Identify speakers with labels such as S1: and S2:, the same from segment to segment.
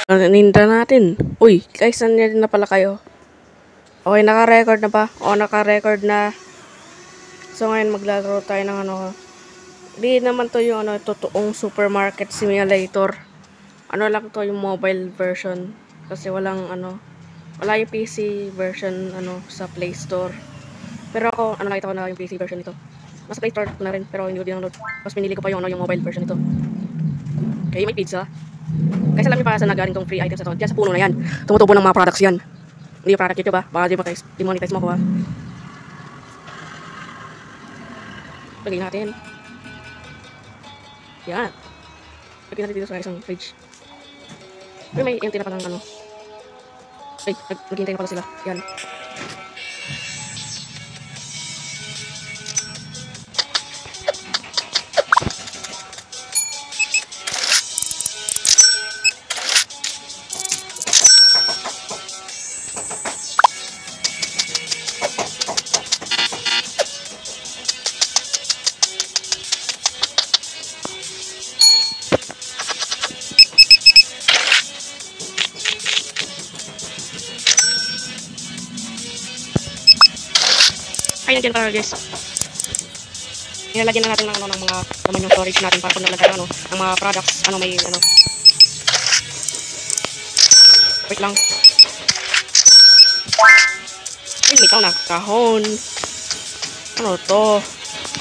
S1: Ninda natin. Uy, guys, nandiyan na pala kayo. Okay, naka-record na ba? O, naka-record na. So, ngayon maglalaro tayo ng ano. Di naman to yung ano, totoong supermarket simulator. Ano lang to yung mobile version. Kasi walang ano, wala yung PC version ano sa Play Store. Pero ako, ano nakita ko na yung PC version nito. Nasa Play Store ko na rin, pero hindi ko din download. Tapos pinili ko pa yung ano, yung mobile version nito. Okay, may pizza. Guys, alam niyo pa saan nagaling tong free items na to? Diyan sa puno na yan. Tumutubo ng mga products yan. Hindi yung product YouTube ba? Baka demonetize mo ko ha. Lagay natin. Yan. Lagay natin dito sa isang fridge. Pero may empty na palang ano. Ay, naghihintay na pala sila. Yan. Ay, nandiyan para guys. Nilalagyan na natin ng ano ng mga naman yung storage natin para kung nalagay ano ng mga products ano may ano. Wait lang. Ay, may tao na kahon. Ano to?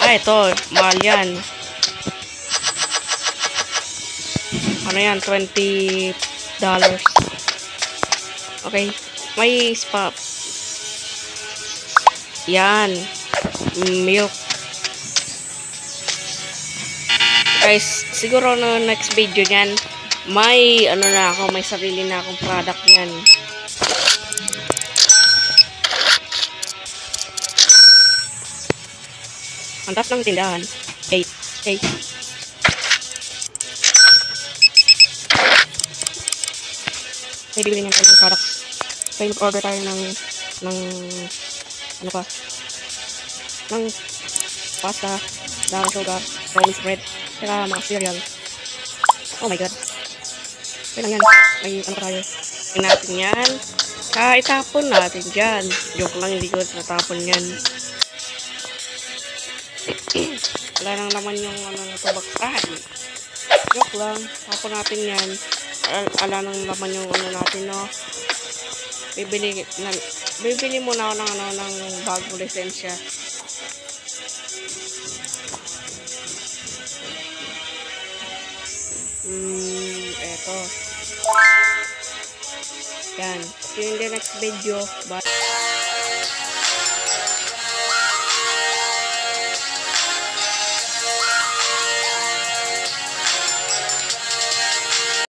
S1: Ay, ito. Mahal yan. Ano yan? $20. Okay. May spa. Yan. Milk. Guys, siguro no next video niyan, may ano na ako, may sarili na akong product niyan. Ang taas ng tindahan. 8. May bibili niyan tayo ng products. Kaya mag-order tayo ng ano pa? Ng pasta, dahon sugar, rice bread, saka mga cereal. Oh my god. Okay lang yan. May ano pa tayo. Tingnan natin yan. Itapon natin dyan. Joke lang, hindi ko natapon yan. Wala nang laman yung ano na tubaksahan. Joke lang. Tapon natin yan. Wala nang laman yung ano natin, no. Bibili muna ako ng ano ng bagong lisensya. Eto. Yan. See you in the next video. Bye.